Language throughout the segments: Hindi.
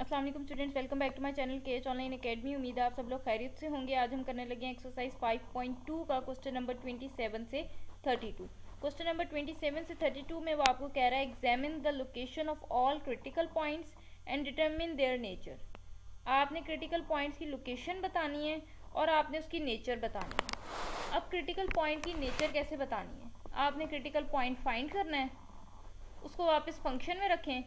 अस्सलाम वालेकुम students, welcome back to my channel K H online academy. उम्मीद है आप सब लोग खैरियत से होंगे। आज हम करने लगे हैं एक्सरसाइज 5.2 का क्वेश्चन नंबर 27 से 32। क्वेश्चन नंबर 27 से 32 में वो आपको कह रहा है examine the location of all critical points and determine their nature. आपने क्रिटिकल पॉइंट्स की लोकेशन बतानी है और आपने उसकी नेचर बतानी है। अब क्रिटिकल पॉइंट की नेचर कैसे बतानी है? आपने क्रिटिकल पॉइंट फाइंड करना है, उसको वापस फंक्शन में रखें,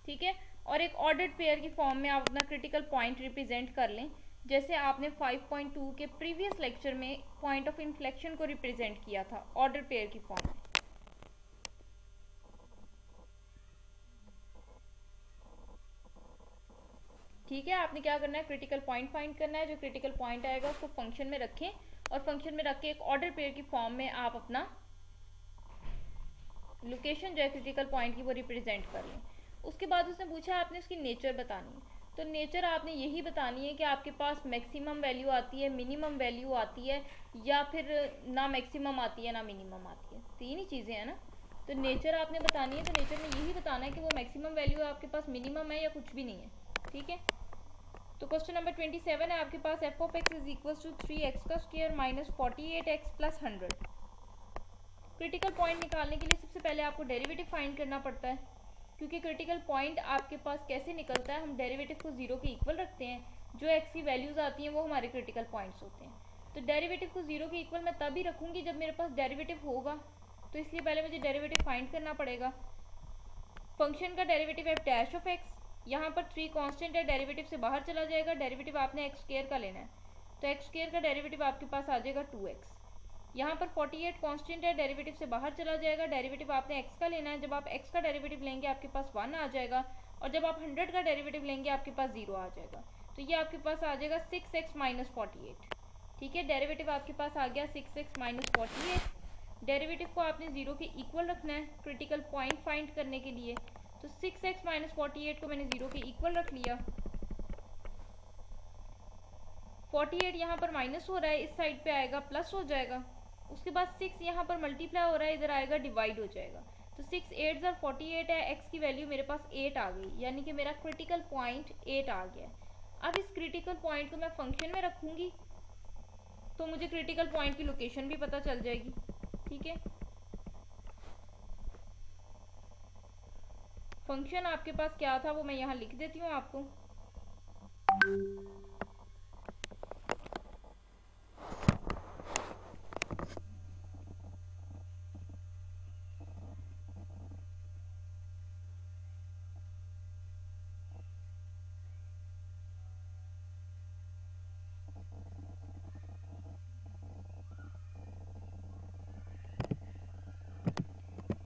ठीक है, और एक ऑर्डर्ड पेयर की फॉर्म में आप अपना क्रिटिकल पॉइंट रिप्रेजेंट कर लें, जैसे आपने 5.2 के प्रीवियस लेक्चर में पॉइंट ऑफ इन्फ्लेक्शन को रिप्रेजेंट किया था ऑर्डर पेयर की फॉर्म में। ठीक है, आपने क्या करना है, क्रिटिकल पॉइंट फाइंड करना है। जो क्रिटिकल पॉइंट आएगा उसको फंक्शन में रखें और फंक्शन में रख के एक ऑर्डर पेयर की फॉर्म में आप अपना लोकेशन जो है क्रिटिकल पॉइंट की वो रिप्रेजेंट कर लें। उसके बाद उसने पूछा आपने उसकी नेचर बतानी है, तो नेचर आपने यही बतानी है कि आपके पास मैक्सिमम वैल्यू आती है, मिनिमम वैल्यू आती है, या फिर ना मैक्सिमम आती है ना मिनिमम आती है। तीन ही चीज़ें हैं ना, तो नेचर आपने बतानी है। तो नेचर में यही बताना है कि वो मैक्सिमम वैल्यू आपके पास, मिनिमम है या कुछ भी नहीं है। ठीक है, तो क्वेश्चन नंबर 27 है आपके पास F of X is equal to 3x का square minus 48x plus 100। Critical point निकालने के लिए सबसे पहले आपको डेरिवेटिव फाइंड करना पड़ता है, क्योंकि क्रिटिकल पॉइंट आपके पास कैसे निकलता है, हम डेरिवेटिव को जीरो के इक्वल रखते हैं। जो एक्स की वैल्यूज आती हैं वो हमारे क्रिटिकल पॉइंट्स होते हैं। तो डेरिवेटिव को जीरो के इक्वल मैं तभी रखूंगी जब मेरे पास डेरिवेटिव होगा, तो इसलिए पहले मुझे डेरिवेटिव फाइंड करना पड़ेगा। फंक्शन का डेरिवेटिव है डैश ऑफ एक्स, यहाँ पर 3 कांस्टेंट है, डेरिवेटिव से बाहर चला जाएगा। डेरिवेटिव आपने एक्स स्क्वायर का लेना है, तो एक्स स्क्वायर का डेरिवेटिव आपके पास आ जाएगा 2x। यहाँ पर 48 कांस्टेंट है, डेरिवेटिव से बाहर चला जाएगा। डेरिवेटिव आपने x का लेना है, जब आप x का डेरिवेटिव लेंगे आपके पास 1 आ जाएगा, और जब आप 100 का डेरिवेटिव लेंगे आपके पास 0 आ जाएगा। तो ये आपके पास आ जाएगा 6x माइनस 48। ठीक है, डेरिवेटिव आपके पास आ गया 6x माइनस 48। डेरिवेटिव को आपने 0 के इक्वल रखना है क्रिटिकल पॉइंट फाइंड करने के लिए। तो 6x माइनस 48 को मैंने 0 के इक्वल रख लिया। 48 यहाँ पर माइनस हो रहा है, इस साइड पे आएगा प्लस हो जाएगा। उसके बाद 6 यहाँ पर मल्टीप्लाई हो रहा है, इधर आएगा डिवाइड हो जाएगा। तो 6 8 और 48 है, x की वैल्यू मेरे पास 8 आ गई, यानी कि मेरा क्रिटिकल पॉइंट 8 आ गया। अब इस क्रिटिकल पॉइंट को मैं फंक्शन में रखूंगी तो मुझे क्रिटिकल पॉइंट की लोकेशन भी पता चल जाएगी। ठीक है, फंक्शन आपके पास क्या था वो मैं यहाँ लिख देती हूँ आपको।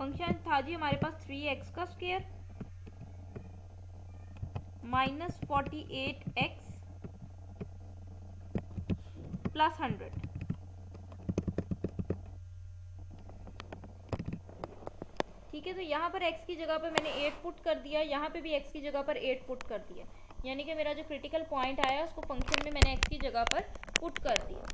फंक्शन था जी हमारे पास 3x का स्क्वायर माइनस 48x प्लस 100। ठीक है, तो यहाँ पर x की जगह पर मैंने 8 पुट कर दिया, यहाँ पे भी x की जगह पर 8 पुट कर दिया, यानी कि मेरा जो क्रिटिकल पॉइंट आया उसको फंक्शन में मैंने x की जगह पर पुट कर दिया।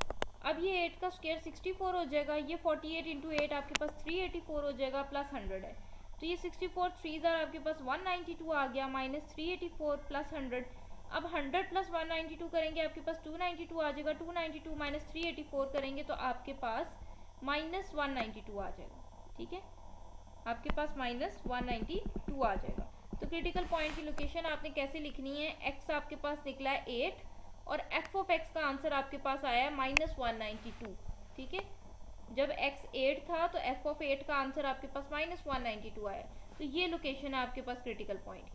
अब ये 8 का स्क्वायर 64 हो जाएगा, ये 48 इंटू 8 आपके पास 384 हो जाएगा, प्लस 100 है, तो ये 64 3 आपके पास 192 आ गया, माइनस 384 प्लस 100। अब 100 प्लस 192 करेंगे आपके पास 292 आ जाएगा, 292 माइनस 384 करेंगे तो आपके पास माइनस 192 आ जाएगा। ठीक है, आपके पास माइनस 192 आ जाएगा। तो क्रिटिकल पॉइंट की लोकेशन आपने कैसे लिखनी है, x आपके पास निकला है 8 और f ऑफ x का आंसर आपके पास आया है माइनस 192। ठीक है, जब x 8 था तो f ऑफ 8 का आंसर आपके पास माइनस 192 आया, तो ये लोकेशन है आपके पास क्रिटिकल पॉइंट।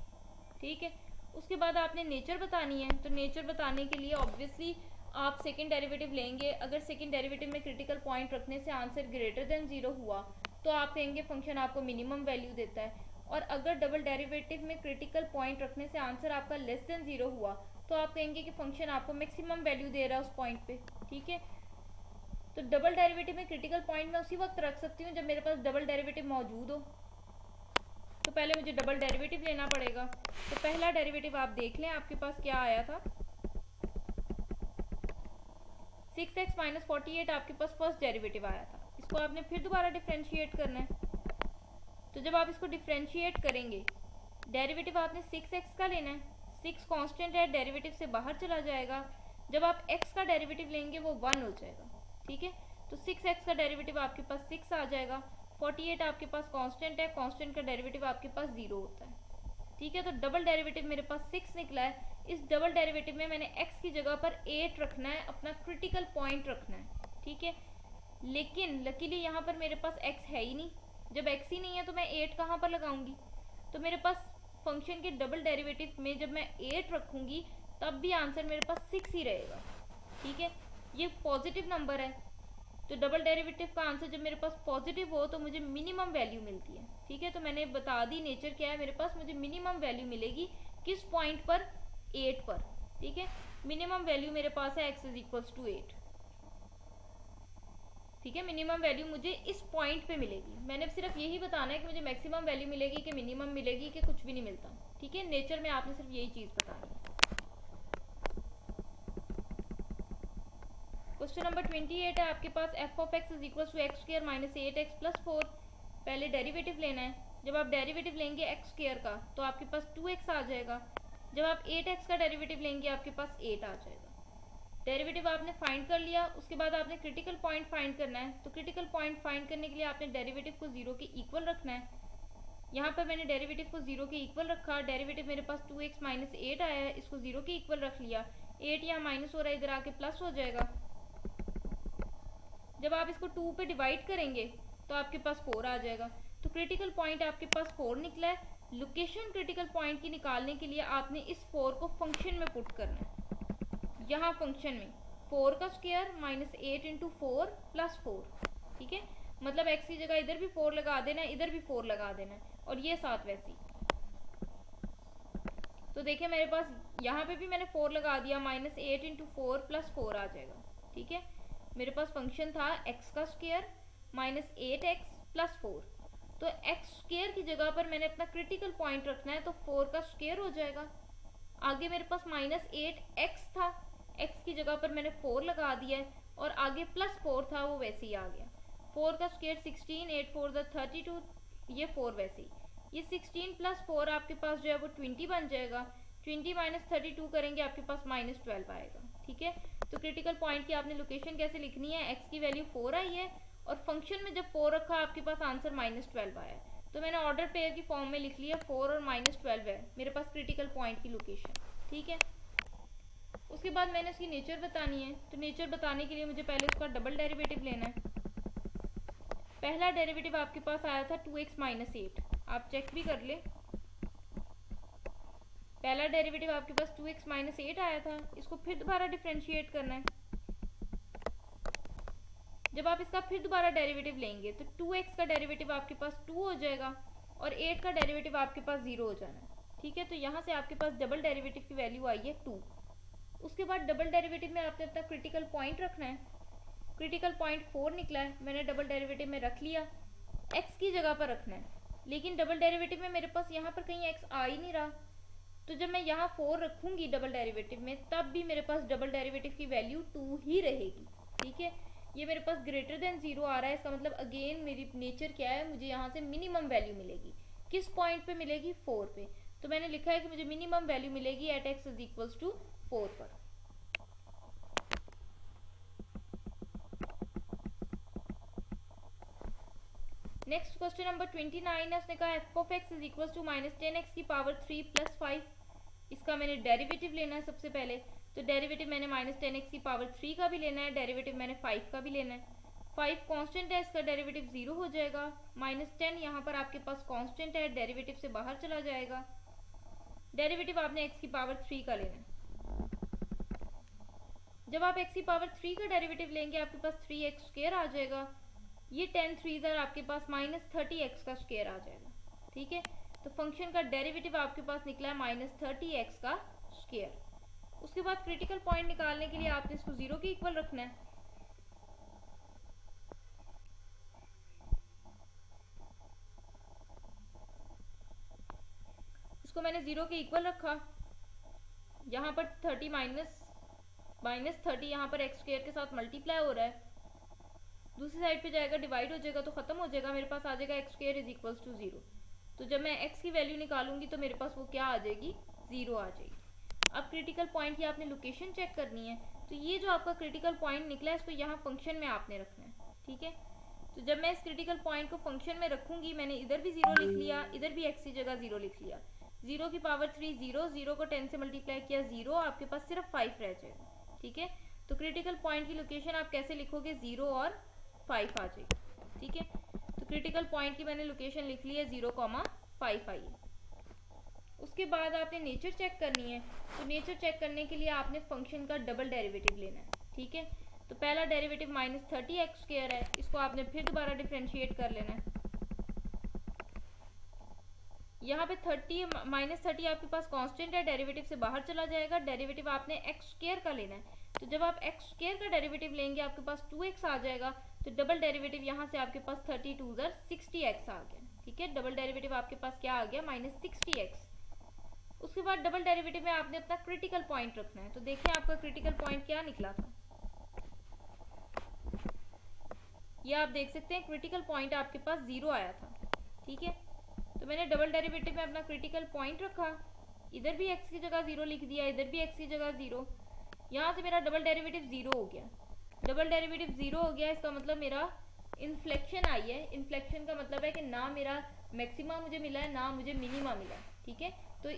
ठीक है, उसके बाद आपने नेचर बतानी है। तो नेचर बताने के लिए ऑब्वियसली आप सेकेंड डेरिवेटिव लेंगे। अगर सेकेंड डेरिवेटिव में क्रिटिकल पॉइंट रखने से आंसर ग्रेटर देन 0 हुआ तो आप कहेंगे फंक्शन आपको मिनिमम वैल्यू देता है, और अगर डबल डेरिवेटिव में क्रिटिकल पॉइंट रखने से आंसर आपका लेस देन 0 हुआ तो आप कहेंगे कि फंक्शन आपको मैक्सिमम वैल्यू दे रहा है उस पॉइंट पे। ठीक है, तो डबल डेरिवेटिव में क्रिटिकल पॉइंट मैं उसी वक्त रख सकती हूँ जब मेरे पास डबल डेरिवेटिव मौजूद हो। तो पहले मुझे डबल डेरिवेटिव लेना पड़ेगा। तो पहला डेरिवेटिव आप देख लें आपके पास क्या आया था, 6x माइनस 48 आपके पास फर्स्ट डेरिवेटिव आया था। इसको आपने फिर दोबारा डिफ्रेंशिएट करना है। तो जब आप इसको डिफ्रेंशिएट करेंगे, डेरिवेटिव आपने 6x का लेना है, 6 कांस्टेंट है, डेरिवेटिव से बाहर चला जाएगा। जब आप x का डेरिवेटिव लेंगे वो 1 हो जाएगा, ठीक है। तो 6x का डेरिवेटिव आपके पास 6 आ जाएगा। 48 आपके पास कांस्टेंट है, कांस्टेंट का डेरिवेटिव आपके पास 0 होता है, ठीक है। तो डबल डेरिवेटिव मेरे पास 6 निकला है। इस डबल डेरिवेटिव में मैंने x की जगह पर 8 रखना है, अपना क्रिटिकल पॉइंट रखना है, ठीक है। लेकिन लकीली यहाँ पर मेरे पास x है ही नहीं। जब x ही नहीं है तो मैं 8 कहाँ पर लगाऊंगी? तो मेरे पास फंक्शन के डबल डेरिवेटिव में जब मैं 8 रखूंगी तब भी आंसर मेरे पास 6 ही रहेगा, ठीक है। ये पॉजिटिव नंबर है, तो डबल डेरिवेटिव का आंसर जब मेरे पास पॉजिटिव हो तो मुझे मिनिमम वैल्यू मिलती है, ठीक है। तो मैंने बता दी नेचर क्या है मेरे पास, मुझे मिनिमम वैल्यू मिलेगी किस पॉइंट पर? 8 पर, ठीक है। मिनिमम वैल्यू मेरे पास है x = 8, ठीक है। मिनिमम वैल्यू मुझे इस पॉइंट पे मिलेगी। मैंने सिर्फ यही बताना है कि मुझे मैक्सिमम वैल्यू मिलेगी कि मिनिमम मिलेगी कि कुछ भी नहीं मिलता, ठीक है। नेचर में आपने सिर्फ यही चीज बतानी है। क्वेश्चन नंबर 28 है आपके पास, f(x) = x² - 8x + 4। पहले डेरिवेटिव लेना है। जब आप डेरिवेटिव लेंगे x² का तो आपके पास 2x आ जाएगा। जब आप 8x का डेरिवेटिव लेंगे आपके पास 8 आ जाएगा। डेरिवेटिव आपने फाइंड कर लिया, उसके बाद आपने क्रिटिकल पॉइंट फाइंड करना है। तो क्रिटिकल पॉइंट फाइंड करने के लिए आपने डेरिवेटिव को 0 के इक्वल रखना है। यहाँ पर मैंने डेरिवेटिव को 0 के इक्वल रखा। डेरिवेटिव मेरे पास 2x - 8 आया है, इसको 0 के इक्वल रख लिया। 8 यहाँ माइनस हो रहा है, इधर आके प्लस हो जाएगा। जब आप इसको 2 पे डिवाइड करेंगे तो आपके पास 4 आ जाएगा। तो क्रिटिकल पॉइंट आपके पास 4 निकला है। लोकेशन क्रिटिकल पॉइंट की निकालने के लिए आपने इस 4 को फंक्शन में पुट करना है। यहाँ फंक्शन में 4 का स्क्वायर -8 × 4 + 4, ठीक है। मतलब x की जगह इधर भी 4 लगा देना है, इधर भी 4 लगा देना है, और ये साथ वैसी। तो देखिए मेरे पास यहाँ पे भी मैंने 4 लगा दिया, -8 × 4 + 4 आ जाएगा, ठीक है। मेरे पास फंक्शन था x का स्क्वायर -8x + 4। तो x² की जगह पर मैंने अपना क्रिटिकल पॉइंट रखना है, तो 4 का स्क्वायर हो जाएगा। आगे मेरे पास -8x था, x की जगह पर मैंने 4 लगा दिया है, और आगे +4 था वो वैसे ही आ गया। 4 का स्क्वायर 16, 8 4 32, ये 4 वैसे ही। ये 16 + 4 आपके पास जो है वो 20 बन जाएगा। 20 - 32 करेंगे आपके पास -12 आएगा, ठीक है। तो क्रिटिकल पॉइंट की आपने लोकेशन कैसे लिखनी है? x की वैल्यू 4 आई है और फंक्शन में जब 4 रखा आपके पास आंसर -12 आया है। तो मैंने ऑर्डर पेयर की फॉर्म में लिख लिया, 4 और -12 है मेरे पास क्रिटिकल पॉइंट की लोकेशन, ठीक है। उसके बाद मैंने उसकी नेचर बतानी है। तो नेचर बताने के लिए मुझे पहले उसका डबल डेरिवेटिव लेना है। पहला डेरिवेटिव आपके पास आया था 2x - 8, आप चेक भी कर ले। पहला डेरिवेटिव आपके पास 2x - 8 आया था, इसको फिर दोबारा डिफरेंशिएट करना है। जब आप इसका फिर दोबारा डेरिवेटिव लेंगे तो 2x का डेरिवेटिव आपके पास 2 हो जाएगा और 8 का डेरिवेटिव आपके पास 0 हो जाना है, ठीक है। तो यहाँ से आपके पास डबल डेरिवेटिव की वैल्यू आई है 2। उसके बाद डबल डेरिवेटिव में आपने अपना क्रिटिकल पॉइंट रखना है। क्रिटिकल पॉइंट 4 निकला है, मैंने डबल डेरिवेटिव में रख लिया। x की जगह पर रखना है, लेकिन डबल डेरिवेटिव में मेरे पास यहाँ पर कहीं x आ ही नहीं रहा। तो जब मैं यहाँ 4 रखूंगी डबल डेरिवेटिव में, तब भी मेरे पास डबल डेरिवेटिव की वैल्यू 2 ही रहेगी, ठीक है। ये मेरे पास >0 आ रहा है, इसका मतलब अगेन मेरी नेचर क्या है, मुझे यहाँ से मिनिमम वैल्यू मिलेगी। किस पॉइंट पे मिलेगी? 4 पे। तो मैंने लिखा है कि मुझे मिनिमम वैल्यू मिलेगी एट x = 4 पर। नेक्स्ट क्वेश्चन नंबर 29 है, उसने कहा f(x) = -10x³ 3 + 5। इसका मैंने डेरिवेटिव लेना है सबसे पहले। तो डेरिवेटिव मैंने -10x³ का भी लेना है, डेरिवेटिव मैंने 5 का भी लेना है। 5 कांस्टेंट है, इसका डेरिवेटिव 0 हो जाएगा। -10 यहाँ पर आपके पास कांस्टेंट है, डेरिवेटिव से बाहर चला जाएगा। डेरिवेटिव आपने x³ का लेना है। जब आप x³ का डेरिवेटिव लेंगे आपके पास 3x² आ जाएगा। ये 10 3s आपके पास -30x का स्क्वायर आ जाएगा, ठीक है। तो फंक्शन का डेरिवेटिव आपके पास निकला है -30x का स्क्वायर। उसके बाद क्रिटिकल पॉइंट निकालने के लिए आपने इसको 0 के इक्वल रखना है। इसको मैंने 0 के इक्वल रखा। यहाँ पर 30 -30 यहाँ पर x² के साथ मल्टीप्लाई हो रहा है, दूसरी साइड पे जाएगा डिवाइड हो जाएगा तो खत्म हो जाएगा, मेरे पास आ जाएगा x² = 0। तो जब मैं x की वैल्यू निकालूंगी तो मेरे पास वो क्या आ जाएगी? 0 आ जाएगी। अब क्रिटिकल पॉइंट की आपने लोकेशन चेक करनी है, तो ये जो आपका क्रिटिकल पॉइंट निकला है इसको यहाँ फंक्शन में आपने रखना है, ठीक है। तो जब मैं इस क्रिटिकल पॉइंट को फंक्शन में रखूंगी, मैंने इधर भी 0 लिख लिया, इधर भी x की जगह 0 लिख लिया, 0 की पावर 3 0, 0 को 10 से मल्टीप्लाई किया 0, आपके पास सिर्फ 5 रह जाएगा, ठीक है। तो क्रिटिकल पॉइंट की लोकेशन आप कैसे लिखोगे, 0 और 5 आ जाएगी, ठीक है। तो क्रिटिकल पॉइंट की मैंने लोकेशन लिख ली है 0,5 आई है। उसके बाद आपने नेचर चेक करनी है, तो नेचर चेक करने के लिए आपने फंक्शन का डबल डेरिवेटिव लेना है, ठीक है। तो पहला डेरिवेटिव -30x² है, इसको आपने फिर दोबारा डिफरेंशिएट कर लेना है। यहाँ पे -30 आपके पास कांस्टेंट है, डेरिवेटिव से बाहर चला जाएगा, डेरिवेटिव आपने x² का लेना है। तो जब आप x² का डेरिवेटिव लेंगे आपके पास 2x आ जाएगा, तो डबल डेरिवेटिव यहाँ से आपके पास 32 60x आ गया, ठीक है। डबल डेरिवेटिव आपके पास क्या आ गया, -60x। उसके बाद डबल डेरिवेटिव में आपने अपना क्रिटिकल पॉइंट रखना है। तो देखिए आपका क्रिटिकल पॉइंट क्या निकला था, ये आप देख सकते हैं क्रिटिकल पॉइंट आपके पास 0 आया था, ठीक है। तो मैंने डबल डेरिवेटिव में अपना क्रिटिकल पॉइंट रखा, इधर भी x की जगह 0 लिख दिया, इधर भी x की जगह 0, यहाँ से मेरा डबल डेरिवेटिव 0 हो गया। डबल डेरिवेटिव 0 हो गया, इसका मतलब मेरा इन्फ्लेक्शन आई है। इन्फ्लेक्शन का मतलब है कि ना मेरा मैक्सिमा मुझे मिला है, ना मुझे मिनिमा मिला है, ठीक है। तो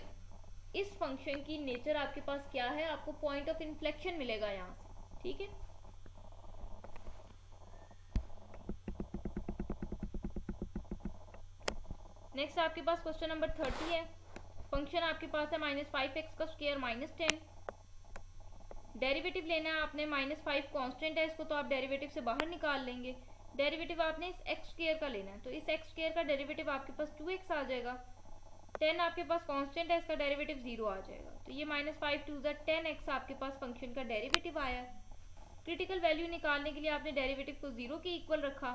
इस फंक्शन की नेचर आपके पास क्या है, आपको पॉइंट ऑफ इन्फ्लेक्शन मिलेगा यहाँ से, ठीक है। नेक्स्ट आपके पास क्वेश्चन नंबर 30 है। फंक्शन आपके पास है -5x² -10। डेरिवेटिव लेना है आपने, -5 कांस्टेंट है, इसको तो आप डेरिवेटिव से बाहर निकाल लेंगे। डेरिवेटिव आपने इस x² का लेना है, तो इस x² का डेरिवेटिव आपके पास 2x आ जाएगा। 10 आपके पास कांस्टेंट है, इसका डेरिवेटिव 0 आ जाएगा। तो ये -5 2 10x आपके पास फंक्शन का डेरिवेटिव आया। क्रिटिकल वैल्यू निकालने के लिए आपने डेरिवेटिव को 0 के इक्वल रखा,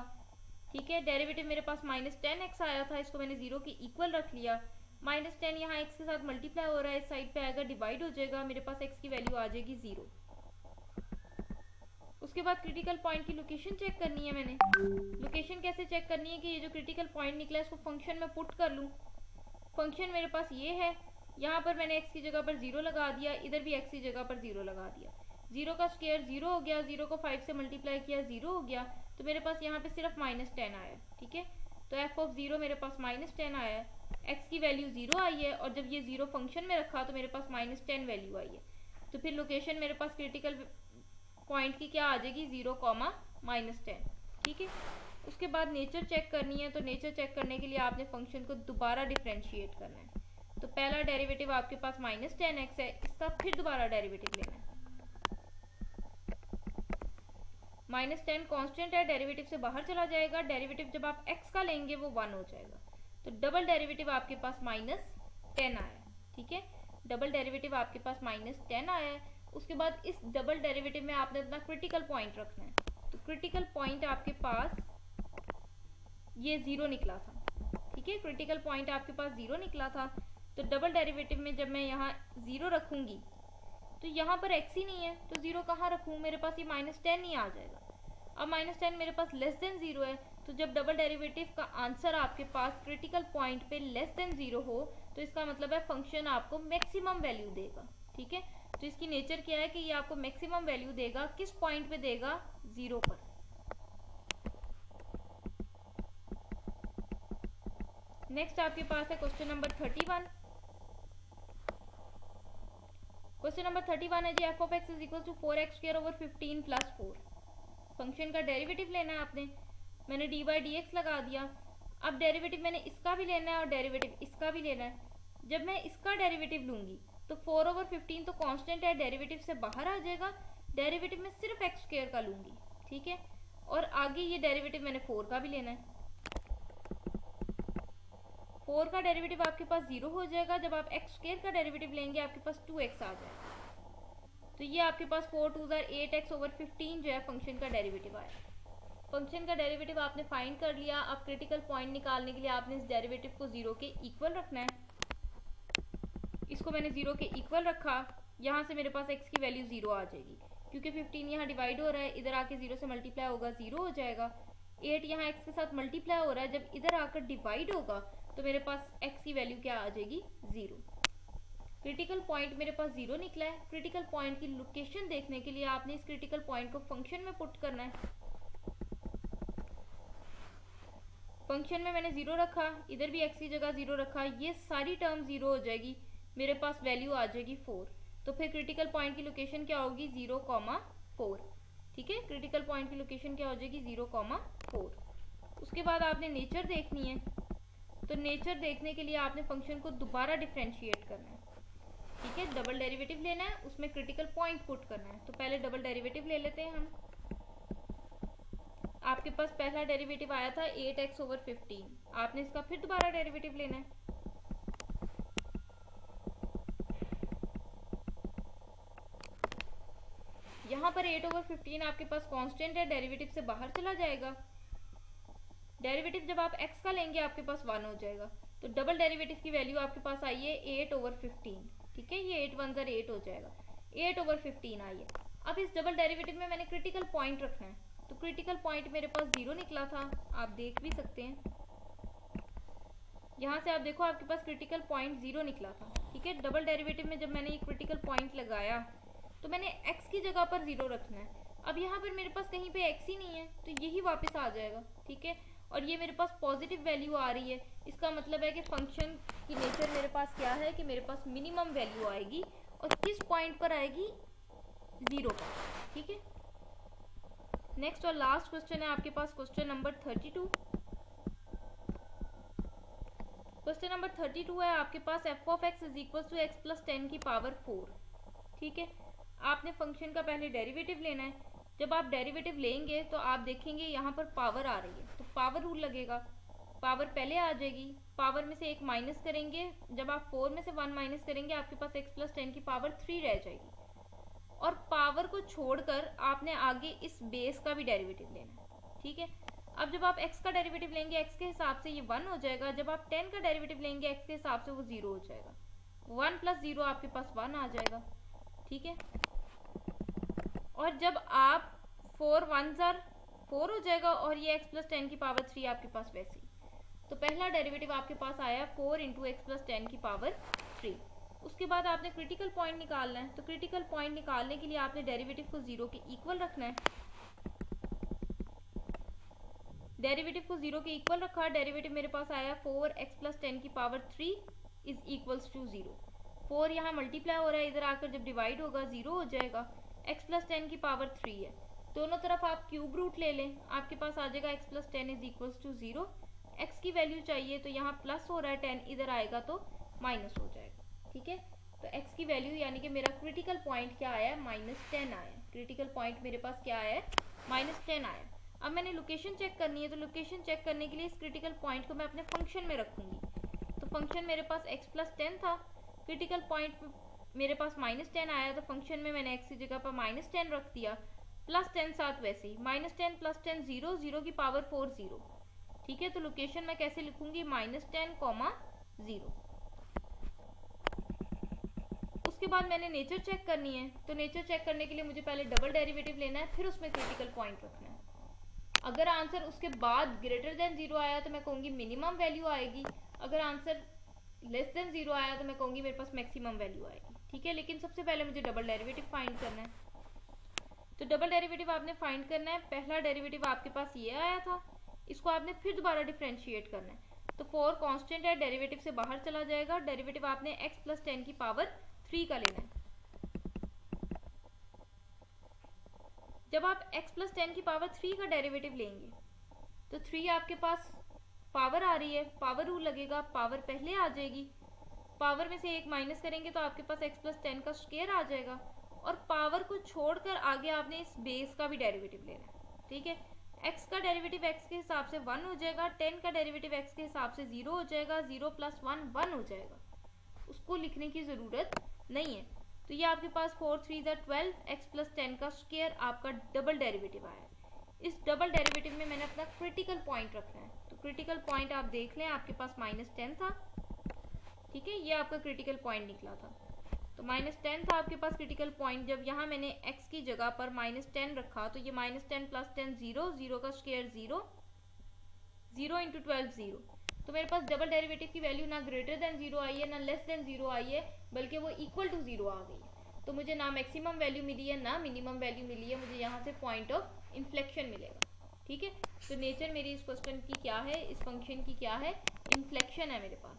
ठीक है। डेरिवेटिव मेरे पास -10x आया था, इसको मैंने 0 के इक्वल रख लिया। -10 यहाँ x के साथ मल्टीप्लाई हो रहा है, इस साइड पे आएगा डिवाइड हो जाएगा, मेरे पास x की वैल्यू आ जाएगी 0। उसके बाद क्रिटिकल पॉइंट की लोकेशन चेक करनी है मैंने। लोकेशन कैसे चेक करनी है कि ये जो क्रिटिकल पॉइंट निकला है इसको फंक्शन में पुट कर लूँ। फंक्शन मेरे पास ये है, यहाँ पर मैंने x की जगह पर 0 लगा दिया, इधर भी x की जगह पर 0 लगा दिया। 0 का स्क्वायर 0 हो गया, 0 को 5 से मल्टीप्लाई किया 0 हो गया, तो मेरे पास यहाँ पे सिर्फ -10 आया, ठीक है। तो f(0) मेरे पास -10 आया है, x की वैल्यू 0 आई है, और जब ये 0 फंक्शन में रखा तो मेरे पास -10 वैल्यू आई है। तो फिर लोकेशन मेरे पास क्रिटिकल पॉइंट की क्या आ जाएगी, 0, -10, ठीक है। उसके बाद नेचर चेक करनी है, तो नेचर चेक करने के लिए आपने फंक्शन को दोबारा डिफरेंशिएट करना है। तो पहला डेरिवेटिव आपके पास -10x है, इसका फिर दोबारा डेरिवेटिव लेना है। -10 कांस्टेंट है, डेरिवेटिव से बाहर चला जाएगा, डेरिवेटिव जब आप x का लेंगे वो 1 हो जाएगा। तो डबल डेरिवेटिव आपके पास -10 आया, ठीक है। डबल डेरिवेटिव आपके पास -10 आया है। उसके बाद इस डबल डेरिवेटिव में आपने अपना क्रिटिकल पॉइंट रखना है। तो क्रिटिकल पॉइंट आपके पास ये 0 निकला था, ठीक है। क्रिटिकल पॉइंट आपके पास 0 निकला था, तो डबल डेरिवेटिव में जब मैं यहाँ 0 रखूंगी तो यहाँ पर x ही नहीं है, तो 0 कहाँ रखूँ, मेरे पास ये -10 ही आ जाएगा। अब -10 मेरे पास <0 है, तो जब डबल डेरिवेटिव का आंसर आपके पास क्रिटिकल पॉइंट पे <0 हो, तो इसका मतलब है फंक्शन आपको मैक्सिमम वैल्यू देगा, ठीक है। तो इसकी नेचर क्या है कि ये आपको मैक्सिमम वैल्यू देगा, किस पॉइंट पे देगा, 0 पर। नेक्स्ट आपके पास है क्वेश्चन नंबर 31। क्वेश्चन नंबर 31 है जी, f(x) = 4x² / 15 + 4। फंक्शन का डेरिवेटिव लेना है आपने, मैंने dy/dx लगा दिया। अब डेरिवेटिव मैंने इसका भी लेना है और डेरिवेटिव इसका भी लेना है। जब मैं इसका डेरिवेटिव लूंगी तो 4/15 तो कांस्टेंट है, डेरिवेटिव से बाहर आ जाएगा, डेरिवेटिव में सिर्फ x² का लूंगी, ठीक है। और आगे ये डेरिवेटिव मैंने 4 का भी लेना है। 4 का डेरिवेटिव आपके पास 0 हो जाएगा, जब आप x² का डेरिवेटिव लेंगे आपके पास 2x आ जाएगा। तो ये आपके पास 4 2 8x/15 जो है फंक्शन का डेरिवेटिव आया। फंक्शन का डेरिवेटिव आपने फाइंड कर लिया। अब क्रिटिकल पॉइंट निकालने के लिए आपने इस डेरिवेटिव को 0 के इक्वल रखना है। इसको मैंने 0 के इक्वल रखा, यहाँ से मेरे पास x की वैल्यू 0 आ जाएगी, क्योंकि 15 यहाँ डिवाइड हो रहा है, इधर आके 0 से मल्टीप्लाई होगा 0 हो जाएगा। 8 यहाँ x के साथ मल्टीप्लाई हो रहा है, जब इधर आकर डिवाइड होगा तो मेरे पास x की वैल्यू क्या आ जाएगी, 0। क्रिटिकल पॉइंट मेरे पास 0 निकला है। क्रिटिकल पॉइंट की लोकेशन देखने के लिए आपने इस क्रिटिकल पॉइंट को फंक्शन में पुट करना है। फंक्शन में मैंने 0 रखा, इधर भी x की जगह 0 रखा, ये सारी टर्म 0 हो जाएगी, मेरे पास वैल्यू आ जाएगी 4। तो फिर क्रिटिकल पॉइंट की लोकेशन क्या होगी, 0,4। ठीक है, क्रिटिकल पॉइंट की लोकेशन क्या हो जाएगी, 0,4। उसके बाद आपने नेचर देखनी है। तो नेचर देखने के लिए आपने फंक्शन को दोबारा डिफ्रेंशिएट करना है। ठीक है, डबल डेरिवेटिव लेना है, उसमें क्रिटिकल पॉइंट पुट करना है। तो पहले डबल डेरिवेटिव ले लेते हैं हम। आपके पास पहला डेरिवेटिव आया था 8x/15, आपने इसका फिर दोबारा डेरिवेटिव लेना है। यहाँ पर 8/15 आपके पास कांस्टेंट है, डेरिवेटिव से बाहर चला जाएगा। डेरिवेटिव जब आप x का लेंगे आपके पास 1 हो जाएगा। तो डबल डेरिवेटिव की वैल्यू आपके पास आई है 8/15। ठीक है, ये 8 1 8 हो जाएगा, 8/15 आई है। अब इस डबल डेरिवेटिव में मैंने क्रिटिकल पॉइंट रखना है। तो क्रिटिकल पॉइंट मेरे पास 0 निकला था, आप देख भी सकते हैं। यहाँ से आप देखो आपके पास क्रिटिकल पॉइंट 0 निकला था। ठीक है, डबल डेरिवेटिव में जब मैंने ये क्रिटिकल पॉइंट लगाया तो मैंने x की जगह पर 0 रखना है। अब यहाँ पर मेरे पास कहीं पे x ही नहीं है, तो यही वापस आ जाएगा। ठीक है, और ये मेरे पास पॉजिटिव वैल्यू आ रही है, इसका मतलब है कि फंक्शन की नेचर मेरे पास क्या है कि मेरे पास मिनिमम वैल्यू आएगी, और किस पॉइंट पर आएगी, 0 पर। ठीक है, नेक्स्ट और लास्ट क्वेश्चन है आपके पास, क्वेश्चन नंबर 32। क्वेश्चन नंबर 32 है आपके पास f(x) = x + 10 की पावर 4। ठीक है, आपने फंक्शन का पहले डेरिवेटिव लेना है। जब आप डेरिवेटिव लेंगे तो आप देखेंगे यहाँ पर पावर आ रही है, तो पावर रूल लगेगा, पावर पहले आ जाएगी, पावर में से एक माइनस करेंगे, जब आप 4 में से 1 माइनस करेंगे आपके पास x + 10 की पावर 3 रह जाएगी। और पावर को छोड़कर आपने आगे इस बेस का भी डेरिवेटिव लेना है। ठीक है, अब जब आप x का डेरिवेटिव लेंगे x के हिसाब से ये 1 हो जाएगा, जब आप 10 का डेरिवेटिव लेंगे x के हिसाब से वो 0 हो जाएगा, 1 + 0 आपके पास 1 आ जाएगा। ठीक है, और जब आप 4 1 4 हो जाएगा, और ये x + 10 की पावर 3 आपके पास वैसे ही। तो पहला डेरिवेटिव आपके पास आया 4 × x + 10 की पावर 3। उसके बाद आपने क्रिटिकल पॉइंट निकालना है। तो क्रिटिकल पॉइंट निकालने के लिए आपने डेरिवेटिव को 0 के इक्वल रखना है। डेरिवेटिव को 0 के इक्वल रखा, डेरिवेटिव मेरे पास आया 4x + 10 की पावर 3 = 0। 4 यहाँ मल्टीप्लाई हो रहा है, इधर आकर जब डिवाइड होगा 0 हो जाएगा। x + 10 की पावर 3 है, दोनों तरफ आप क्यूब रूट ले लें, आपके पास आ जाएगा x + 10 = 0। x की वैल्यू चाहिए तो यहाँ प्लस हो रहा है 10, इधर आएगा तो माइनस हो जाएगा। ठीक है, तो x की वैल्यू यानी कि मेरा क्रिटिकल पॉइंट क्या आया, -10 आया। क्रिटिकल पॉइंट मेरे पास क्या आया है, -10 आया। अब मैंने लोकेशन चेक करनी है, तो लोकेशन चेक करने के लिए इस क्रिटिकल पॉइंट को मैं अपने फंक्शन में रखूंगी। तो फंक्शन मेरे पास x + 10 था, क्रिटिकल पॉइंट मेरे पास -10 आया, तो फंक्शन में मैंने x की जगह पर -10 रख दिया, +10 साथ वैसे ही, -10 + 10 0, 0 की पावर 4 0। ठीक है, तो लोकेशन मैं कैसे लिखूंगी, -10, 0। उसके बाद मैंने नेचर चेक करनी है। तो नेचर चेक करने के लिए मुझे पहले डबल डेरिवेटिव लेना है, फिर उसमें क्रिटिकल पॉइंट रखना है। अगर आंसर उसके बाद >0 आया तो मैं कहूँगी मिनिमम वैल्यू आएगी, अगर आंसर <0 आया तो मैं कहूँगी मेरे पास मैक्सिमम वैल्यू आएगी। ठीक है, लेकिन सबसे पहले मुझे डबल डेरिवेटिव फाइंड करना है। तो डबल डेरिवेटिव आपने फाइंड करना है। पहला डेरिवेटिव आपके पास ये आया था, इसको आपने फिर दोबारा डिफ्रेंशिएट करना है। तो 4 कांस्टेंट है, डेरिवेटिव से बाहर चला जाएगा, डेरिवेटिव आपने x + 10 की पावर 3 का लेना है। जब आप x + 10 की पावर 3 का डेरिवेटिव लेंगे तो 3 आपके पास पावर आ रही है, पावर रूल लगेगा, पावर पहले आ जाएगी, पावर में से एक माइनस करेंगे तो आपके पास x + 10 का स्क्वायर आ जाएगा, और पावर को छोड़कर आगे आपने इस बेस का भी डेरिवेटिव लेना है। ठीक है, x का डेरिवेटिव x के हिसाब से 1 हो जाएगा, 10 का डेरिवेटिव x के हिसाब से 0 हो जाएगा, 0 + 1 1 हो जाएगा, उसको लिखने की ज़रूरत नहीं है। तो ये आपके पास 4 3 12, x + 10 का स्क्वायर आपका डबल डेरिवेटिव आया। इस डबल डेरिवेटिव में मैंने अपना क्रिटिकल पॉइंट रखना है। तो क्रिटिकल पॉइंट आप देख लें, आपके पास -10 था। ठीक है, ये आपका क्रिटिकल पॉइंट निकला था। तो -10 था आपके पास क्रिटिकल पॉइंट। जब यहाँ मैंने x की जगह पर -10 रखा तो ये -10 + 10 0, 0 का स्क्वायर 0, 0 × 12 0, तो मेरे पास डबल डेरिवेटिव की वैल्यू ना ग्रेटर देन 0 आई है ना लेस देन 0 आई है, बल्कि वो इक्वल टू 0 आ गई है। तो मुझे ना मैक्सिमम वैल्यू मिली है ना मिनिमम वैल्यू मिली है, मुझे यहाँ से पॉइंट ऑफ इन्फ्लेक्शन मिलेगा। ठीक है, तो नेचर मेरी इस क्वेश्चन की क्या है, इस फंक्शन की क्या है, इन्फ्लेक्शन है मेरे पास।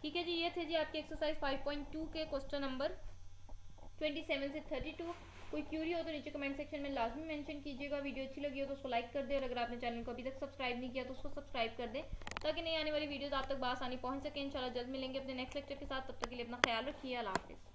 ठीक है जी, ये थे जी आपके एक्सरसाइज 5.2 के क्वेश्चन नंबर 27 से 32। कोई क्यूरी हो तो नीचे कमेंट सेक्शन में लाजमी मेंशन कीजिएगा। वीडियो अच्छी लगी हो तो उसको लाइक कर दे, और अगर आपने चैनल को अभी तक सब्सक्राइब नहीं किया तो उसको सब्सक्राइब कर दें, ताकि नई आने वाली वीडियोस आप तक बासानी पहुंच सके। इंशाल्लाह जल्द मिलेंगे अपने नेक्स्ट लेक्चर के साथ, तब तक के लिए अपना ख्याल रखिए। अल्लाह हाफिज़।